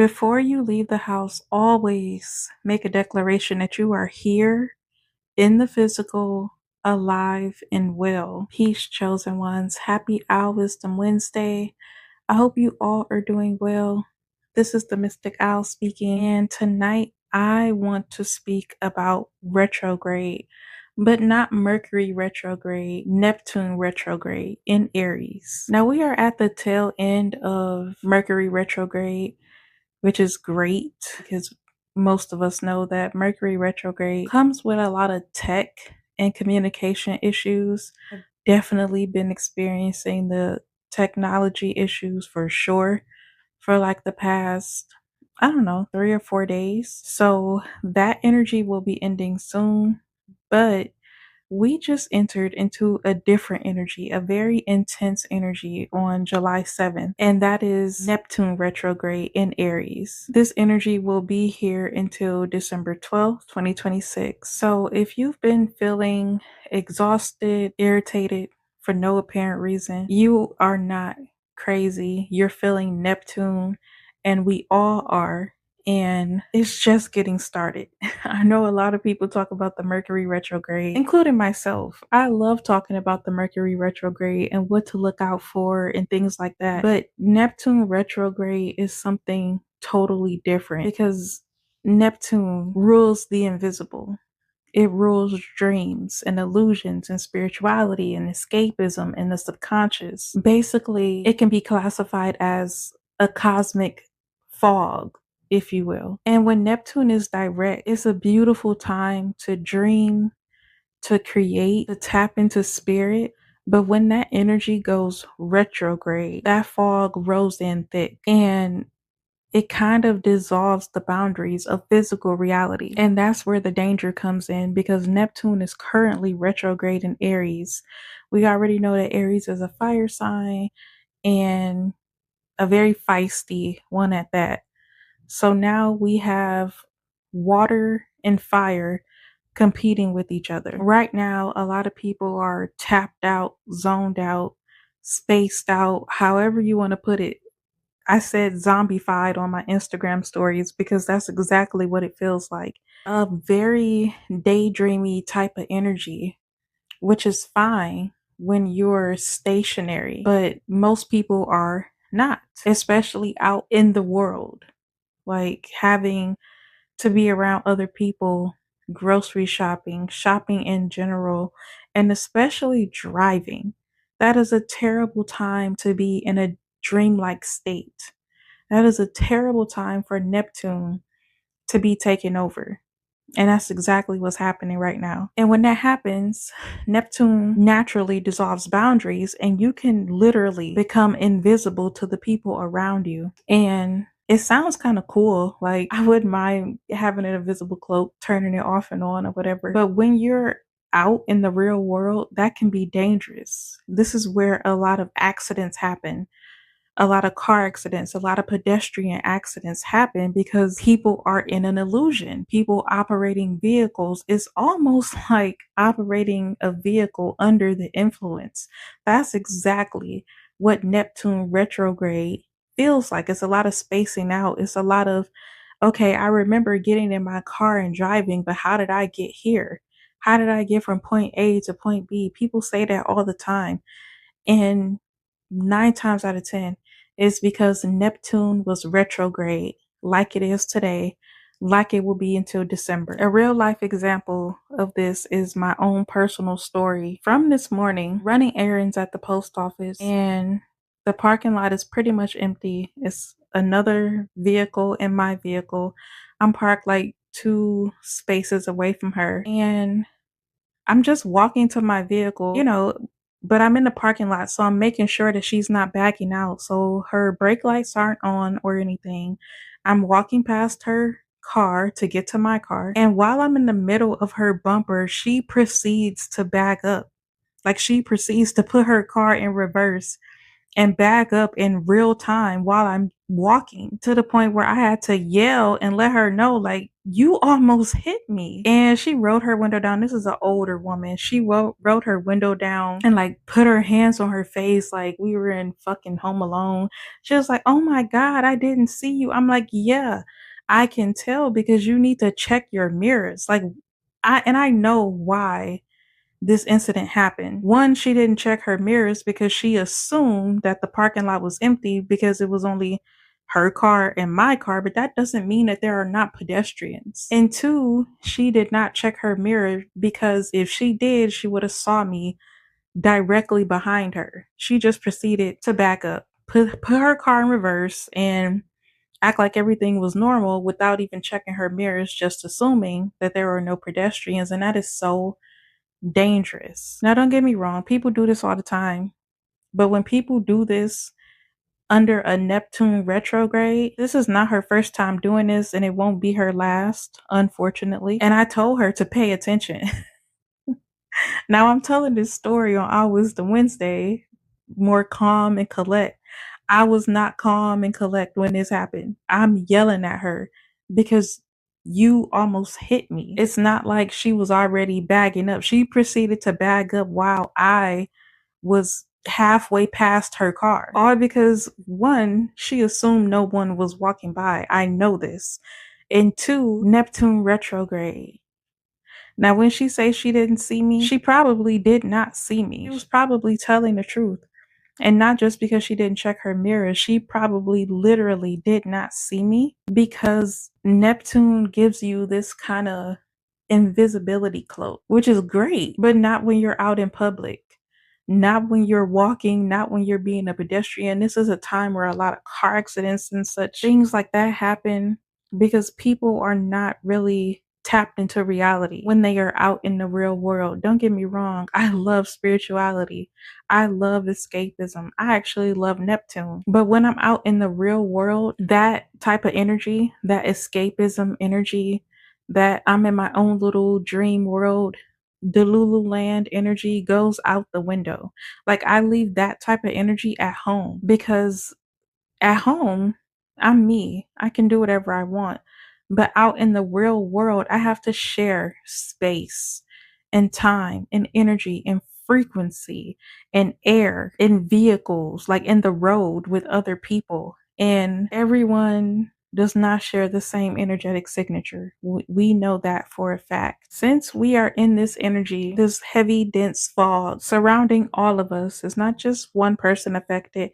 Before you leave the house, always make a declaration that you are here in the physical, alive, and well. Peace, chosen ones. Happy Owl Wisdom Wednesday. I hope you all are doing well. This is the Mystic Owl speaking, and tonight I want to speak about retrograde, but not Mercury retrograde, Neptune retrograde in Aries. Now we are at the tail end of Mercury retrograde, which is great because most of us know that Mercury retrograde comes with a lot of tech and communication issues. I've definitely been experiencing the technology issues for sure for like the past, I don't know, 3 or 4 days. So that energy will be ending soon, but we just entered into a different energy, a very intense energy on July 7th, and that is Neptune retrograde in Aries. This energy will be here until December 12th, 2026. So if you've been feeling exhausted, irritated for no apparent reason, you are not crazy. You're feeling Neptune, and we all are. And it's just getting started. I know a lot of people talk about the Mercury retrograde, including myself. I love talking about the Mercury retrograde and what to look out for and things like that. But Neptune retrograde is something totally different because Neptune rules the invisible. It rules dreams and illusions and spirituality and escapism and the subconscious. Basically, it can be classified as a cosmic fog, if you will. And when Neptune is direct, it's a beautiful time to dream, to create, to tap into spirit. But when that energy goes retrograde, that fog rolls in thick and it kind of dissolves the boundaries of physical reality. And that's where the danger comes in because Neptune is currently retrograde in Aries. We already know that Aries is a fire sign and a very feisty one at that. So now we have water and fire competing with each other. Right now, a lot of people are tapped out, zoned out, spaced out, however you want to put it. I said zombified on my Instagram stories because that's exactly what it feels like. A very daydreamy type of energy, which is fine when you're stationary, but most people are not, especially out in the world, like having to be around other people, grocery shopping, shopping in general, and especially driving. That is a terrible time to be in a dreamlike state. That is a terrible time for Neptune to be taken over. And that's exactly what's happening right now. And when that happens, Neptune naturally dissolves boundaries and you can literally become invisible to the people around you. And it sounds kind of cool. Like I wouldn't mind having an invisible cloak, turning it off and on or whatever. But when you're out in the real world, that can be dangerous. This is where a lot of accidents happen. A lot of car accidents, a lot of pedestrian accidents happen because people are in an illusion. People operating vehicles is almost like operating a vehicle under the influence. That's exactly what Neptune retrograde feels like. It's a lot of spacing out. It's a lot of, okay, I remember getting in my car and driving, but how did I get here? How did I get from point A to point B? People say that all the time. And 9 times out of 10, it's because Neptune was retrograde, like it is today, like it will be until December. A real life example of this is my own personal story from this morning, running errands at the post office, and the parking lot is pretty much empty. It's another vehicle and my vehicle. I'm parked like 2 spaces away from her, and I'm just walking to my vehicle, but I'm in the parking lot, so I'm making sure that she's not backing out. So her brake lights aren't on or anything. I'm walking past her car to get to my car. And while I'm in the middle of her bumper, she proceeds to back up. Like she proceeds to put her car in reverse and back up in real time while I'm walking, to the point where I had to yell and let her know, like, you almost hit me. And she rolled her window down. This is an older woman. She rolled her window down and like put her hands on her face like we were in fucking Home Alone. She was like, oh my God, I didn't see you. I'm like, yeah, I can tell because you need to check your mirrors. Like, I know why this incident happened. One, she didn't check her mirrors because she assumed that the parking lot was empty because it was only her car and my car, but that doesn't mean that there are not pedestrians. And two, she did not check her mirror because if she did, she would have saw me directly behind her. She just proceeded to back up, put her car in reverse and act like everything was normal without even checking her mirrors, just assuming that there were no pedestrians. And that is so dangerous. Now, don't get me wrong, people do this all the time. But when people do this under a Neptune retrograde, this is not her first time doing this and it won't be her last, unfortunately. And I told her to pay attention. Now, I'm telling this story on Our Wisdom Wednesday, more calm and collect. I was not calm and collect when this happened. I'm yelling at her because you almost hit me. It's not like she was already bagging up. She proceeded to bag up while I was halfway past her car. All because one, she assumed no one was walking by. I know this. And two, Neptune retrograde. Now, when she says she didn't see me, she probably did not see me. She was probably telling the truth. And not just because she didn't check her mirror, she probably literally did not see me because Neptune gives you this kind of invisibility cloak, which is great, but not when you're out in public, not when you're walking, not when you're being a pedestrian. This is a time where a lot of car accidents and such things like that happen because people are not really tapped into reality when they are out in the real world. Don't get me wrong, I love spirituality. I love escapism. I actually love Neptune. But when I'm out in the real world, that type of energy, that escapism energy, that I'm in my own little dream world, Delulu land energy goes out the window. Like I leave that type of energy at home because at home, I'm me. I can do whatever I want. But out in the real world, I have to share space and time and energy and frequency and air in vehicles, like in the road with other people. And everyone does not share the same energetic signature. We know that for a fact. Since we are in this energy, this heavy, dense fog surrounding all of us, it's not just one person affected.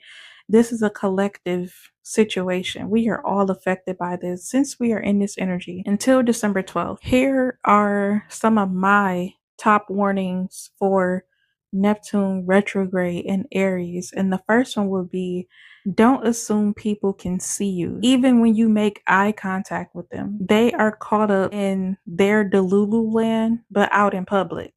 This is a collective situation. We are all affected by this since we are in this energy until December 12th. Here are some of my top warnings for Neptune retrograde in Aries. And the first one would be, don't assume people can see you. Even when you make eye contact with them, they are caught up in their Delulu land, but out in public.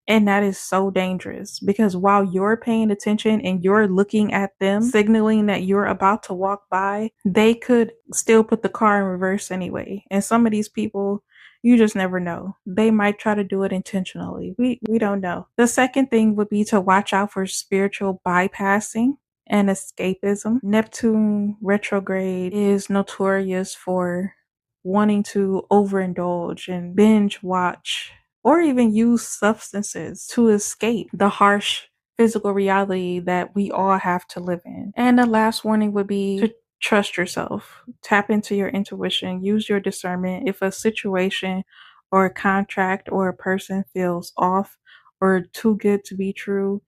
And that is so dangerous because while you're paying attention and you're looking at them, signaling that you're about to walk by, they could still put the car in reverse anyway. And some of these people, you just never know. They might try to do it intentionally. We don't know. The second thing would be to watch out for spiritual bypassing and escapism. Neptune retrograde is notorious for wanting to overindulge and binge watch or even use substances to escape the harsh physical reality that we all have to live in. And the last warning would be to trust yourself, tap into your intuition, use your discernment. If a situation or a contract or a person feels off or too good to be true,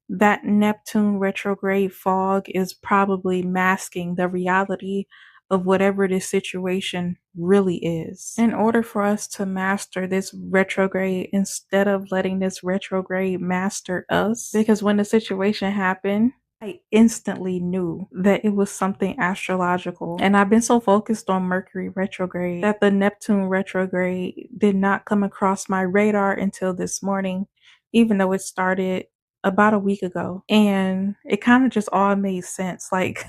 that Neptune retrograde fog is probably masking the reality of whatever this situation really is. In order for us to master this retrograde, instead of letting this retrograde master us, because when the situation happened, I instantly knew that it was something astrological. And I've been so focused on Mercury retrograde that the Neptune retrograde did not come across my radar until this morning, even though it started about a week ago. And it kind of just all made sense. Like,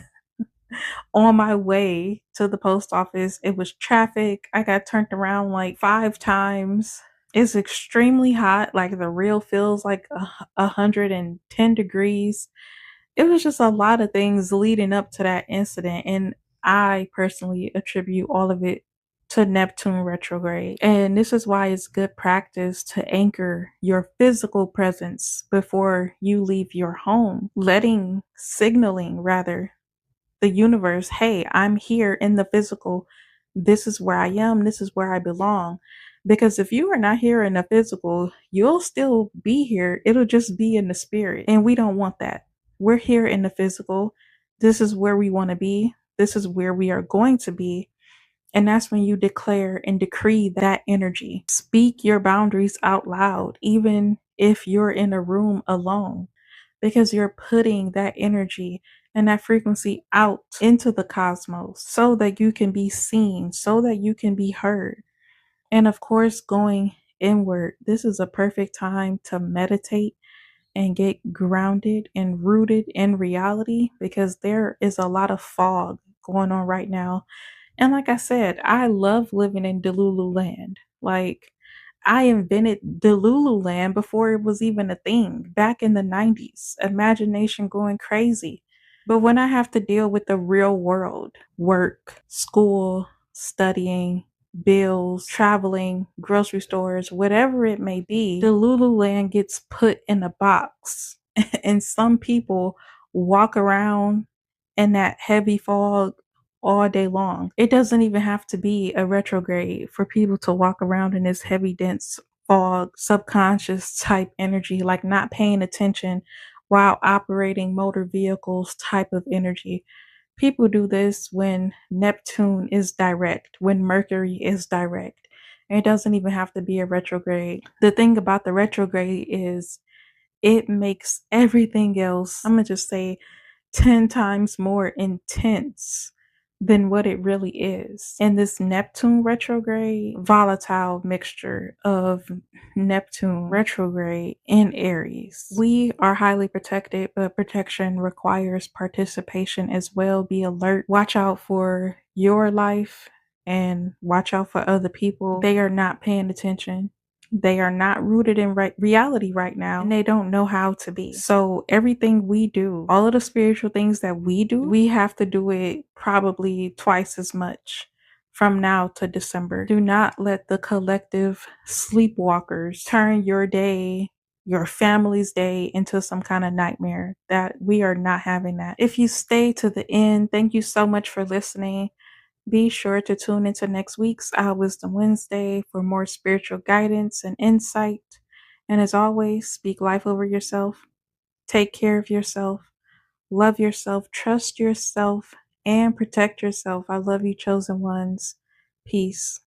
on my way to the post office, it was traffic. I got turned around like 5 times. It's extremely hot. Like the real feels like 110 degrees. It was just a lot of things leading up to that incident. And I personally attribute all of it to Neptune retrograde. And this is why it's good practice to anchor your physical presence before you leave your home, signaling rather the universe, hey, I'm here in the physical. This is where I am. This is where I belong. Because if you are not here in the physical, you'll still be here. It'll just be in the spirit. And we don't want that. We're here in the physical. This is where we want to be. This is where we are going to be. And that's when you declare and decree that energy. Speak your boundaries out loud, even if you're in a room alone, because you're putting that energy and that frequency out into the cosmos so that you can be seen, so that you can be heard. And of course, going inward, this is a perfect time to meditate and get grounded and rooted in reality because there is a lot of fog going on right now. And like I said, I love living in Delulu land. Like, I invented Delulu land before it was even a thing back in the 90s. Imagination going crazy. But when I have to deal with the real world, work, school, studying, bills, traveling, grocery stores, whatever it may be, the Lululand gets put in a box. And some people walk around in that heavy fog all day long. It doesn't even have to be a retrograde for people to walk around in this heavy, dense fog, subconscious type energy, like not paying attention while operating motor vehicles type of energy. People do this when Neptune is direct, when Mercury is direct. It doesn't even have to be a retrograde. The thing about the retrograde is it makes everything else, I'm going to just say, 10 times more intense than what it really is. And this Neptune retrograde, volatile mixture of Neptune retrograde in Aries. We are highly protected, but protection requires participation as well. Be alert, watch out for your life and watch out for other people. They are not paying attention. They are not rooted in reality right now, and they don't know how to be. So everything we do, all of the spiritual things that we do, we have to do it probably twice as much from now to December. Do not let the collective sleepwalkers turn your day, your family's day, into some kind of nightmare. That we are not having that. If you stay to the end, thank you so much for listening. Be sure to tune into next week's Wisdom Wednesday for more spiritual guidance and insight. And as always, speak life over yourself, take care of yourself, love yourself, trust yourself, and protect yourself. I love you, chosen ones. Peace.